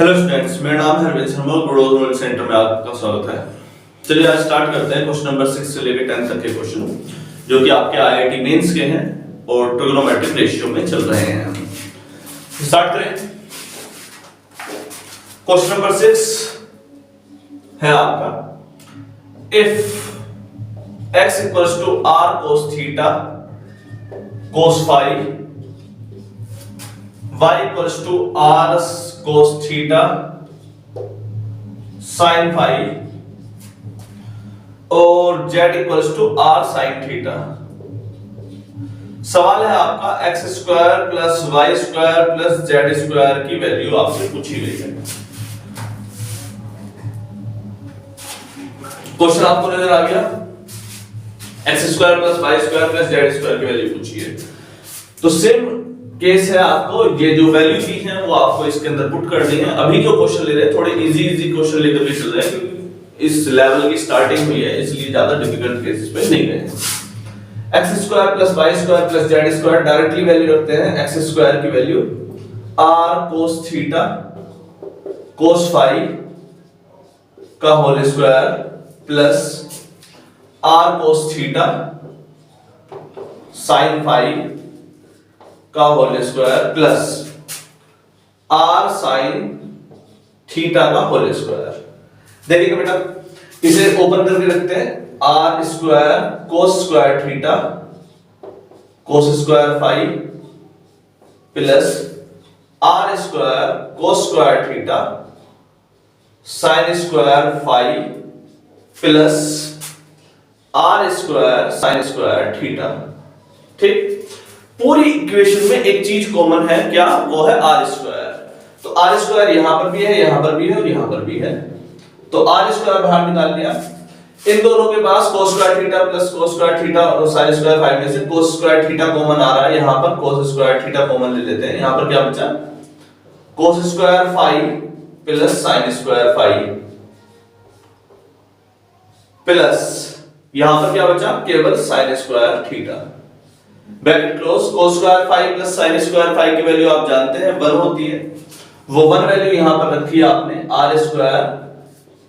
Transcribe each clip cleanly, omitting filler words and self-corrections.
Hello students, मेरा नाम है Harvind Sharma. Growth knowledge centre में आपका स्वागत है। चलिए आज स्टार्ट करते हैं क्वेश्चन नंबर 6 से लेकर 10 तक के क्वेश्चन, जो कि आपके आईआईटी मेंस के हैं और ट्रिग्नोमेट्रिक रेशियो में चल रहे हैं। स्टार्ट करें। क्वेश्चन नंबर 6 है आपका, if x equals to r cos theta cos phi, y equals to r cos theta sin phi और z equals to r sin theta. सवाल है आपका x square plus Y square plus Z square की value आपसे पूछी गई है। Question आपको नजर आ गया, x square plus Y square plus Z square की वैल्यू पूछी है। तो सेम केस है, आपको ये जो वैल्यू दी है वो आपको इसके अंदर पुट करनी है। अभी जो क्वेश्चन ले रहे हैं थोड़े इजी क्वेश्चन लेकर के चल रहे हैं, क्योंकि इस लेवल की स्टार्टिंग हुई है, इसलिए ज्यादा डिफिकल्ट केसेस पे नहीं गए हैं। x square plus Y square plus Z square directly value रखते हैं। x स्क्वायर की value r cos theta cos phi का whole square plus r cos theta sin phi का whole square plus r sin theta का whole square. देखिएगा बेटा, इसे open करके रखते हैं। r square cos square theta cos square phi plus r square cos square theta sin square phi plus r square sin square theta. ठीक, पूरी equation में एक चीज कॉमन है, क्या? वो है r स्क्वायर। तो r स्क्वायर यहां पर भी है, यहां पर भी है और यहां पर भी है। तो r स्क्वायर बाहर निकाल लिया। इन दोनों के पास cos square theta plus cos square theta और sin स्क्वायर फाई में से cos स्क्वायर थीटा कॉमन आ रहा है। यहां पर cos स्क्वायर थीटा कॉमन ले लेते हैं। यहां पर क्या बचा? cos square phi plus sin square phi plus यहां पर क्या बचा? केवल sin square theta. Bracket close. cos square phi plus sin square phi की वैल्यू आप जानते हैं 1 होती है। वो 1 वैल्यू यहां पर रखी है आपने। r square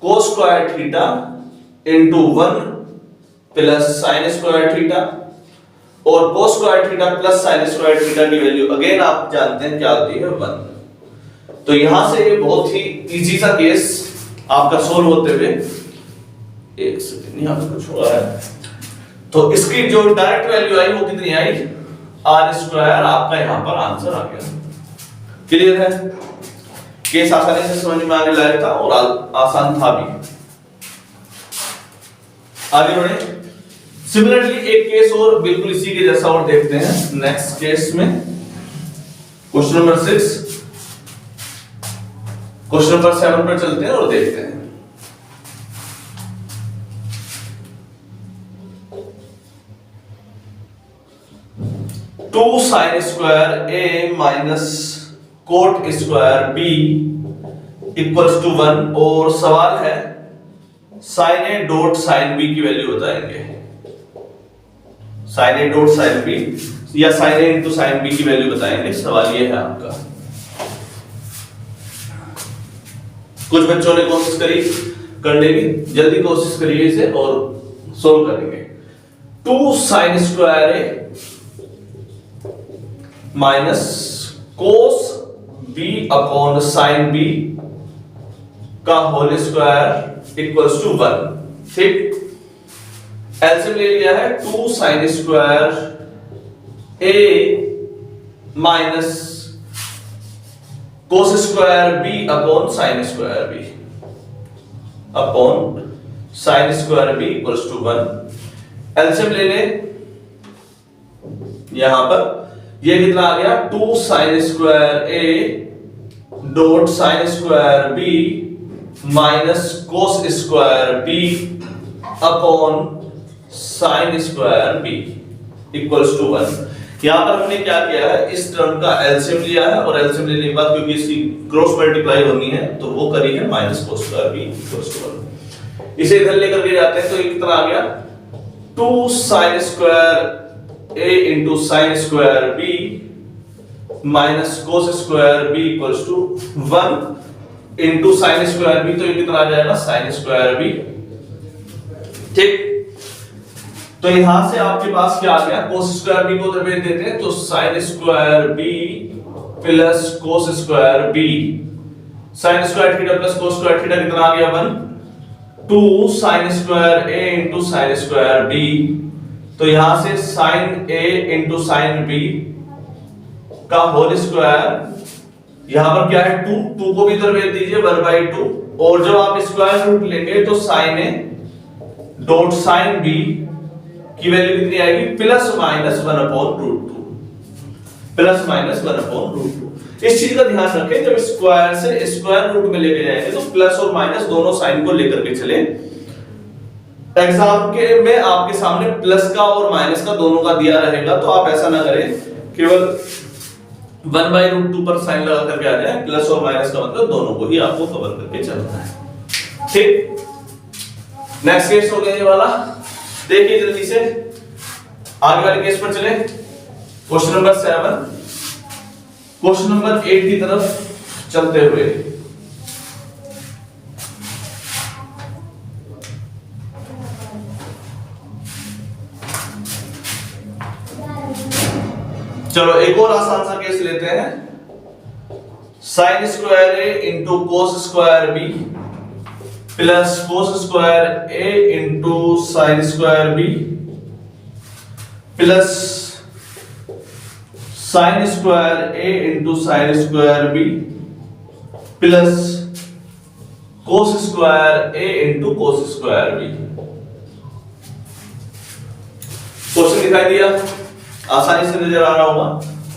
cos square theta into 1 plus sin square theta और cos square theta plus sin square theta की वैल्यू अगेन आप जानते हैं क्या होती है? 1। तो यहां से ये बहुत ही इजी सा केस आपका सोल्व होते हुए, एक सेकंड यहां पर कुछ हुआ है, तो इसकी जो डायरेक्ट वैल्यू आई वो कितनी आई? r square. आपका यहां पर आंसर आ गया। क्लियर है? केस आसानी से समझ में आने लायक था और आसान था भी। आगे बढ़े। सिमिलरली एक केस और बिल्कुल इसी के जैसा और देखते हैं नेक्स्ट केस में। क्वेश्चन नंबर 6, क्वेश्चन नंबर 7 पर चलते हैं और देखते हैं। Two sine square A minus cos square B equals to 1 और सवाल है sine A dot sine B की वैल्यू बताएंगे। Sine A dot sine B या sine A into sine B की वैल्यू बताएंगे। सवाल ये है आपका। कुछ बच्चों ने कोशिश करी करने की, जल्दी कोशिश करिए इसे और सोल्व करेंगे। 2 साइन स्क्वायर ए minus cos b upon sine B का होल स्क्वायर इक्वल्स टू 1। ठीक, एलसीएम ले लिया है। 2 sine square A minus cos square b upon sine square b upon sine square B equals to 1। LCM ले ले। यहां पर ये कितना आ गया? 2 sine square a dot sine square b minus cos square b upon sine square B equals to 1। यहां पर हमने क्या किया है? इस टर्म का एलसीएम लिया है और एलसीएम लेने के बाद क्योंकि इसकी क्रॉस मल्टीप्लाई होनी है तो वो करी है minus cos square B equals to 1। इसे इधर लेकर के जाते हैं तो ये कितना आ गया? 2 sine square a into sin square b minus cos square b equals to 1 into sine square B, तो ये कितना आ जाएगा साइन स्क्वायर बी। ठीक, तो यहां से आपके पास क्या आ गया, कोस स्क्वायर बी को दरवेद देते हैं तो sine square B plus cos square B, sine square theta plus cos square theta कितना आ गया 1, 2 साइन स्क्वायर ए इंटू साइन स्क्वायर बी, तो यहां से sine A into sine B का होल स्क्वायर, यहां पर क्या है 2 को भी दरवेद दीजिए 1/2, और जब आप स्क्वायर रूट लेंगे तो sine A dot sine B की वैल्यू कितनी आएगी, प्लस माइनस 1/√2, प्लस माइनस 1/√2। इस चीज का ध्यान रखें, जब स्क्वायर से स्क्वायर रूट में लेके जाएंगे तो प्लस और माइनस दोनों साइन को लेकर के चले। एग्जाम के में आपके सामने प्लस का और माइनस का दोनों का दिया रहेगा, तो आप ऐसा ना करें केवल 1/√2 पर साइन लगा करके आ जाए, प्लस और माइनस का मतलब दोनों को ही आपको कवर करके चलना है। ठीक, नेक्स्ट केस हो गया ये वाला, देखिए जल्दी से आगे वाले केस पर चले। क्वेश्चन नंबर 7, क्वेश्चन नंबर 8 की तरफ चलते हुए चलो एक और आसान सा केस लेते हैं, साइन स्क्वायर ए into cos square B plus cos square ए into sine square B plus sine square ए into sine square B plus cos square ए into cos square b. Question दिखाई दिया, आसानी से नजर आ रहा होगा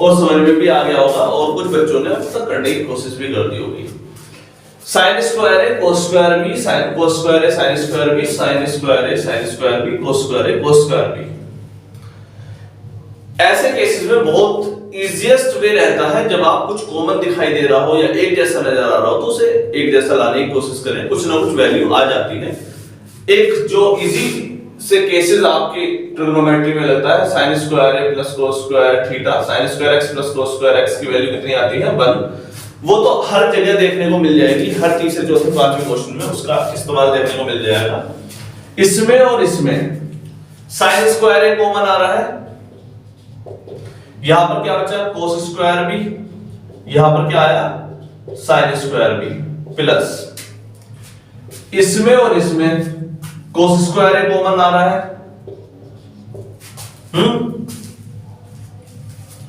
और समझ में भी आ गया होगा, और कुछ बच्चों ने अब तक करने की कोशिश भी कर दी होगी। साइन स्क्वायर है cos square B, sine cos square है sine square B, sine square है sine square b, cos square है कोस स्क्वायर बी। ऐसे केसेस में बहुत इजीएस्ट वे रहता है, जब आप कुछ कॉमन दिखाई दे रहा हो या एक जैसा नजर आ रहा हो तो उसे एक जैसा लाने की कोशिश करें, कुछ ना कुछ वैल्यू आ जाती है। एक जो इजी से केसेस आपके ट्रिग्नोमेट्री में लगता है, sine square a plus cos square theta, sine square x plus cos square x की वैल्यू कितनी आती है 1, वो तो हर जगह देखने को मिल जाएगी, हर तीसरे चौथे पांचवें क्वेश्चन में उसका इस्तेमाल देखने को मिल जाएगा। इसमें और इसमें साइन स्क्वायर ए कॉमन आ रहा है, यहां पर क्या बचा कोस स्क्वायर बी, यहां पर क्या आया साइन स्क्वायर बी, प्लस इसमें और इसमें कोस स्क्वायर ए कॉमन आ रहा है,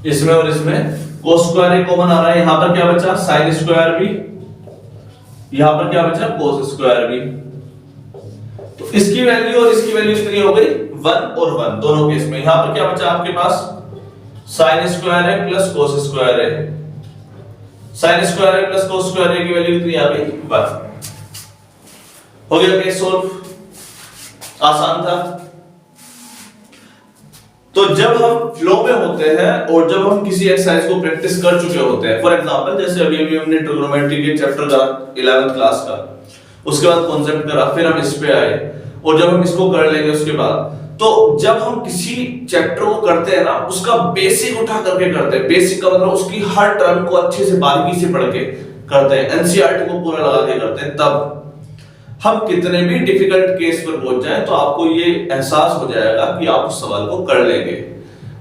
इसमें और इसमें कोस स्क्वायर ए कॉमन आ रहा है, यहां पर क्या बचा साइन स्क्वायर बी, यहां पर क्या बचा कोस स्क्वायर बी। तो इसकी वैल्यू और इसकी वैल्यू कितनी हो गई 1 और 1 दोनों केस में। यहां पर क्या बचा आपके पास sign square a plus cos square A, sign square a plus cos square ए की वैल्यू कितनी आ गई 1। हो गया केस सॉल्व, आसान था। तो जब हम फ्लो में होते हैं और जब हम किसी एक्सरसाइज को प्रैक्टिस कर चुके होते हैं, फॉर एग्जांपल जैसे अभी हमने ट्रिग्नोमेट्री के चैप्टर करा 11th क्लास का, उसके बाद कॉन्सेप्ट करा, फिर हम इस पे आए, और जब हम इसको कर लेंगे उसके बाद, तो जब हम किसी चैप्टर को करते हैं ना, उसका बेसिक उठा करके करते हैं, बेसिक का मतलब उसकी हर टर्म को अच्छे से बारीकी से पढ़ के करते हैं, एनसीईआरटी को पूरा लगा के करते हैं, तब हम कितने भी डिफिकल्ट केस पर पहुंच जाएं तो आपको ये एहसास हो जाएगा कि आप उस सवाल को कर लेंगे,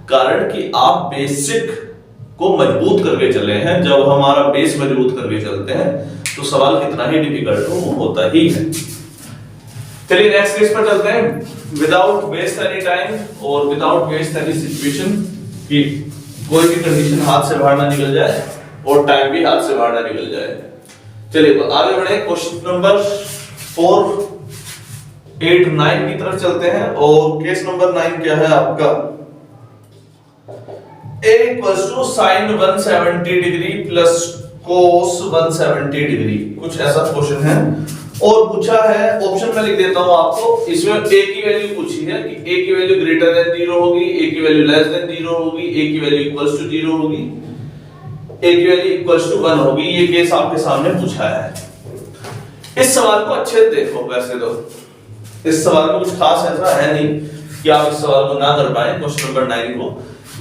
कारण कि आप बेसिक को मजबूत करके चले हैं। जब हमारा बेस मजबूत करके चलते हैं तो सवाल कितना ही डिफिकल्ट हो वो होता ही है। चलिए नेक्स्ट केस पर चलते हैं, विदाउट वेस्ट एनी टाइम और विदाउट वेस्ट एनी सिचुएशन, कि कोई भी कंडीशन हाथ से बाहर ना निकल जाए और टाइम भी हाथ से बाहर ना निकल जाए। चलिए तो आगे बढ़े, क्वेश्चन नंबर 4, 8, 9 की तरफ चलते हैं, और केस नंबर 9 क्या है आपका, a equals to sine 170 degree plus cos 170 degree, कुछ ऐसा क्वेश्चन है। और पूछा है, ऑप्शन में लिख देता हूं आपको, इसमें a की वैल्यू पूछी है कि a की वैल्यू ग्रेटर देन 0 होगी, a की वैल्यू लेस देन 0 होगी, a की वैल्यू इक्वल्स टू 0 होगी, a की वैल्यू इक्वल्स टू 1 होगी। ये केस आपके सामने पूछा है। इस सवाल को अच्छे से देखो, वैसे तो इस सवाल में कुछ खास ऐसा है नहीं कि आप इस सवाल को ना कर पाए, क्वेश्चन नंबर 9 को।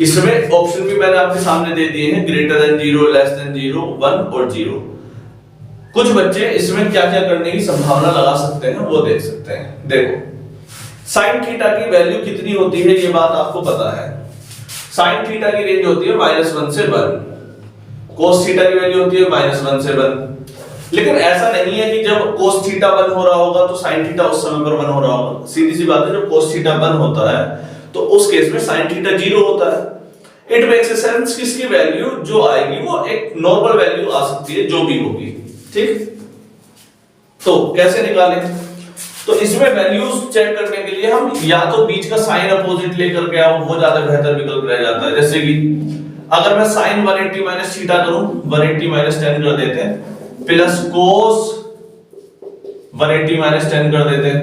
इसमें ऑप्शन भी मैंने आपके सामने दे दिए हैं, ग्रेटर देन 0, लेस देन 0, 1 और 0। कुछ कुछ बच्चे इसमें क्या क्या करने की संभावना लगा सकते हैं वो देख सकते हैं। देखो साइन थीटा की वैल्यू कितनी होती है ये बात आपको पता है। साइन थीटा की रेंज होती है -1 से 1, कोस थीटा की वैल्यू होती है -1 से 1। लेकिन ऐसा नहीं है कि जब कोस थीटा 1 हो रहा होगा तो साइन थीटा उस समय पर 1 हो रहा होगा। सीधी सी बात है, जब कोस थीटा 1 होता है तो उस केस में साइन थीटा 0 होता है। इट मेक्स सेंस कि इसकी वैल्यू जो आएगी वो एक नॉर्मल वैल्यू आ सकती है जो भी होगी, ठीक। तो कैसे निकालें? तो इसमें वैल्यूज चेक करने के लिए हम या तो बीच का साइन अपोजिट लेकर के आओ, वो ज्यादा बेहतर विकल्प रह जाता है। जैसे कि अगर मैं साइन 180 माइनस थीटा करूं, 180 माइनस 10 कर देते हैं, प्लस कोस 180 माइनस 10 कर देते हैं।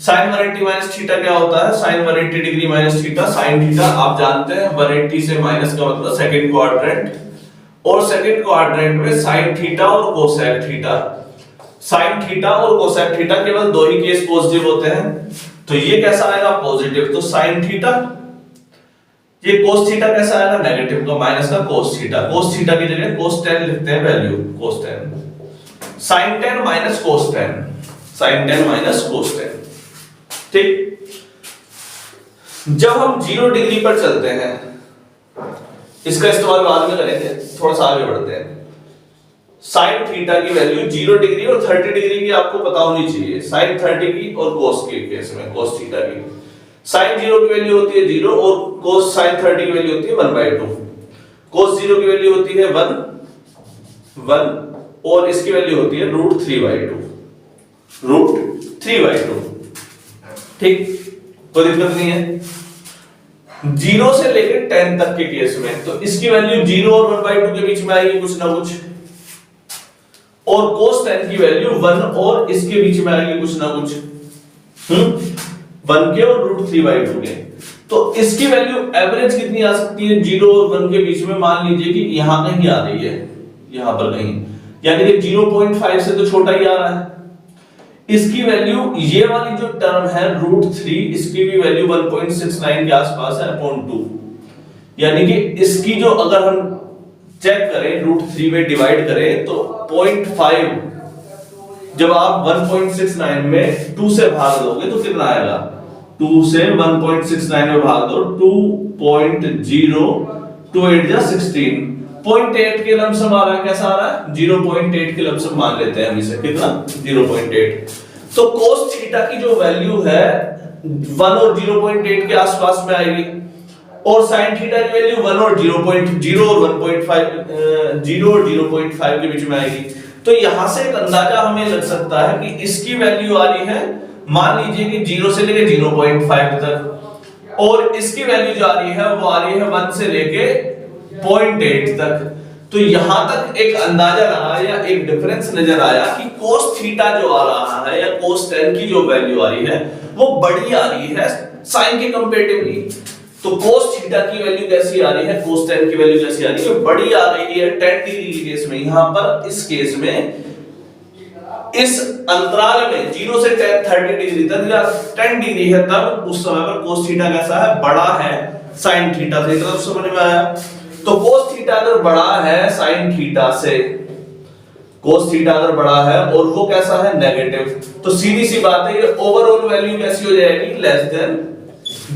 साइन 180 माइनस थीटा क्या होता है? Sine 180 degree minus theta. Sine theta आप जानते हैं 180 से माइनस का मतलब सेकंड क्वाड्रेंट, और सेकंड क्वाड्रेंट में साइन थीटा और कोसेक थीटा। साइन थीटा और कोसेक थीटा केवल दो ही केस पॉजिटिव होते हैं, तो ये कैसा आएगा? पॉजिटिव। तो साइन थीटा, ये कोस थीटा कैसा आएगा? नेगेटिव। तो माइनस का कोस थीटा। कोस थीटा की जगह कोस 10 लिखते हैं value, cos 10। Sine 10 minus cos 10, sine 10 minus cos 10, ठीक। जब हम 0 डिग्री पर चलते हैं, इसका इस्तेमाल बाद में करेंगे, थोड़ा सा आगे बढ़ते हैं। साइन थीटा की वैल्यू 0 डिग्री और 30 डिग्री की आपको पता होनी चाहिए। साइन 30 की और कोस के केस में कोस थीटा की साइन 0 की वैल्यू होती है 0 और कोस साइन 30 की वैल्यू होती है 1/2। कोस 0 की वैल्यू होती है 1 और इसकी वैल्यू होती है √3/2, √3/2, ठीक। कोई दिक्कत नहीं है। 0 से लेकर 10 तक के केस में तो इसकी वैल्यू 0 और 1/2 के बीच में आएगी कुछ ना कुछ, और cos 10 की वैल्यू 1 और इसके बीच में आएगी कुछ ना कुछ, 1 के और √3/2 के। तो इसकी वैल्यू एवरेज कितनी आ सकती है? 0 और 1 के बीच में मान लीजिए कि यहां कहीं आ रही है, यहां पर कहीं, यानी कि 0.5 से तो छोटा ही आ रहा है। इसकी वैल्यू, ये वाली जो टर्म है √3, इसकी भी वैल्यू 1.69 के आसपास है अपॉन 2, यानी कि इसकी जो अगर हम चेक करें √3 में डिवाइड करें तो 0.5, जब आप 1.69 में 2 से भाग दोगे तो कितना आएगा? 2 से 1.69 में भाग दो, 2.0, 2 8 जा 16, 0.8 के लमसम आ रहा है। कैसा आ रहा है? 0.8 के लमसम मान लेते हैं हम इसे, कितना? 0.8। तो cos थीटा की जो वैल्यू है 1 और 0.8 के आसपास में आएगी, और sin थीटा की वैल्यू 1 और 0.0 और 1.5, 0 और 0.5 के बीच में आएगी। तो यहां से एक अंदाजा हमें लग सकता है कि इसकी वैल्यू आ रही है, मान लीजिए कि 0 से लेके 0.5 तक, और इसकी वैल्यू जो आ रही है वो आ रही है 1 से लेके 0.8 तक। तो यहां तक एक अंदाजा लगा या एक डिफरेंस नजर आया कि cos थीटा जो आ रहा है या cos 10 की जो वैल्यू आ रही है वो बड़ी आ रही है sin के कंपैरेटिवली। तो cos थीटा की वैल्यू कैसी आ रही है? cos 10 की वैल्यू कैसी आ रही है? बड़ी आ रही है 10 डिग्री के केस में। यहां पर इस केस में इस अंतराल में 0 से 30 डिग्री तक या 10 डिग्री है, तब उस समय पर cos थीटा कैसा है? बड़ा है sin थीटा से। तो समझ में आया? तो cos थीटा अगर बड़ा है sin थीटा से, cos थीटा अगर बड़ा है और वो कैसा है? नेगेटिव, तो सीधी सी बात है ये ओवरऑल वैल्यू कैसी हो जाएगी? लेस देन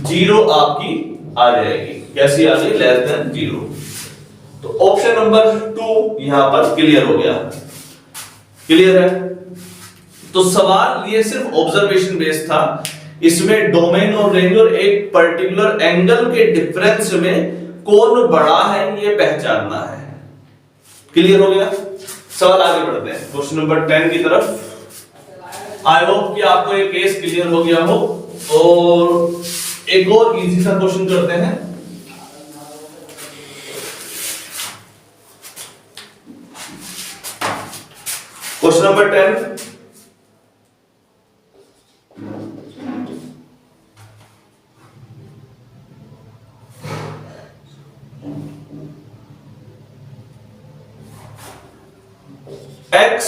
0 आपकी आ जाएगी। कैसी आ गई? Less than 0। तो ऑप्शन नंबर 2 यहां पर क्लियर हो गया। क्लियर है? तो सवाल ये सिर्फ ऑब्जर्वेशन बेस्ड था, इसमें डोमेन और रेंज और एक पर्टिकुलर एंगल के डिफरेंस में कौन बड़ा है ये पहचानना है। क्लियर हो गया? सवाल आगे बढ़ते हैं क्वेश्चन नंबर 10 की तरफ। आई होप कि आपको ये केस क्लियर हो गया हो, और एक और इजी सा क्वेश्चन करते हैं। Question number 10, x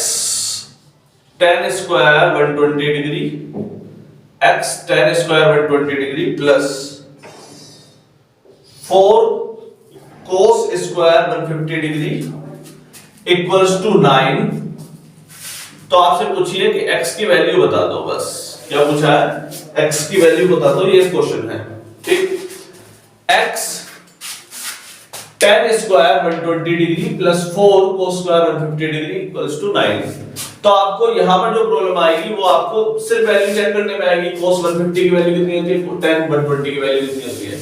tan square 120 degree, x tan square 120 degree plus 4 cos square 150 degree equals to 9 तो आपसे पूछिए कि x की वैल्यू बता दो, बस क्या पूछा है, x की वैल्यू बता दो, ये क्वेश्चन है। ठीक, x tan square 120 degree plus 4 cos square 150 degree equals to 9। तो आपको यहां पर जो प्रॉब्लम आएगी वो आपको सिर्फ वैल्यू चेक करने में आएगी। cos 150 की वैल्यू कितनी होती है, tan 120 की वैल्यू कितनी होती है।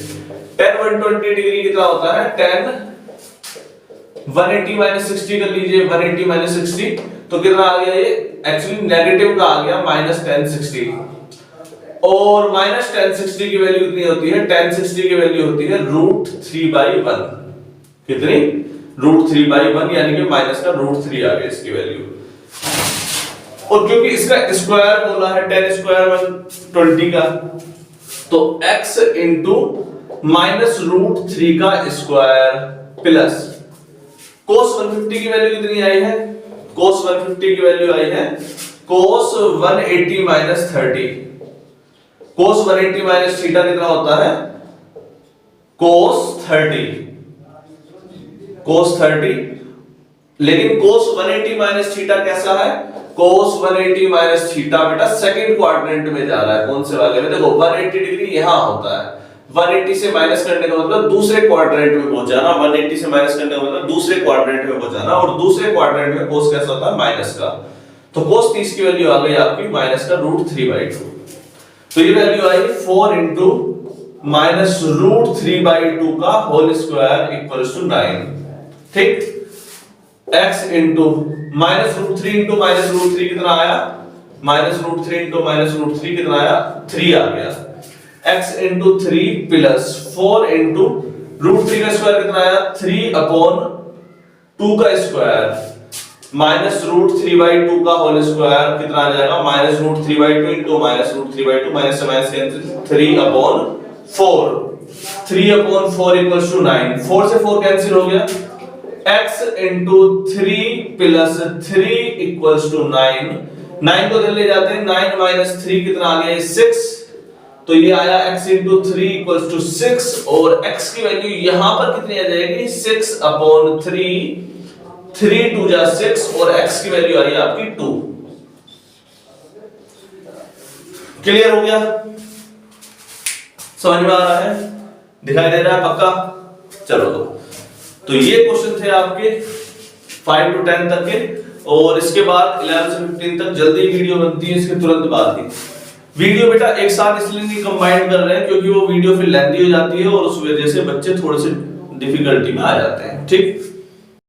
tan 120 डिग्री कितना होता है, tan 180 60 कर लीजिए, 180 60 तो कितना आ गया, ये एक्चुअली नेगेटिव का आ गया -tan 60, और -tan 60 की वैल्यू कितनी होती है, tan 60 की वैल्यू होती है √3/1। कितनी, √3/1, यानी कि माइनस का √3 आ गया इसकी वैल्यू। और क्योंकि इसका स्क्वायर बोला है tan स्क्वायर 120 का, तो x इंटू -√3 का स्क्वायर प्लस cos 150 की वैल्यू कितनी आई है, cos 150 की वैल्यू आई है cos 180 30। cos 180 थीटा कितना होता है, cos 30, cos 30। लेकिन cos 180 थीटा कैसा है, cos 180 थीटा बेटा सेकंड क्वाड्रेंट में जा रहा है। कौन से वाले में, देखो 180 डिग्री यहां होता है, 180 से माइनस करने का मतलब दूसरे क्वाड्रेंट में पहुंच जाना, 180 से माइनस करने का मतलब दूसरे क्वाड्रेंट में पहुंच जाना, और दूसरे क्वाड्रेंट में cos कैसा होता है, माइनस का। तो cos 30 की वैल्यू आ गई आपकी माइनस का √3/2। तो ये वैल्यू आई 4 इंटू -√3/2 का होल स्क्वायर इक्वल्स टू 9। ठीक, x इंटू -√3 इंटू -√3 कितना आया, -√3 इंटू -√3 कितना आया, 3 आ गया। x इंटू 3 प्लस 4 इंटू √3 का स्क्वायर कितना आया, 3/2 का स्क्वायर -√3/2 का होल स्क्वायर कितना आ जाएगा, -√3/2 इंटू -√3/2, माइनस से माइनस कैंसिल, 3/4, 3/4 इक्वल्स टू 9, 4 से 4 कैंसिल हो गया। x into 3 plus 3 equals to 9, 9 को इधर ले जाते हैं, 9 माइनस 3 कितना आ गया, 6। तो ये आया x इंटू 3 इक्वल्स टू 6, और x की वैल्यू यहां पर कितनी आ जाएगी, 6/3, 3 2 जा 6, और x की वैल्यू आ रही है आपकी 2। क्लियर हो गया, समझ में आ रहा है, दिखाई दे रहा है पक्का। चलो तो ये क्वेश्चन थे आपके 5 to 10 तक के, और इसके बाद 11 से 15 तक जल्दी वीडियो बनती है, इसके तुरंत बाद ही वीडियो बेटा एक साथ इसलिए नहीं कंबाइन कर रहे हैं क्योंकि वो वीडियो फिर लेंथी हो जाती है, और उस वजह से बच्चे थोड़े से डिफिकल्टी में आ जाते हैं। ठीक।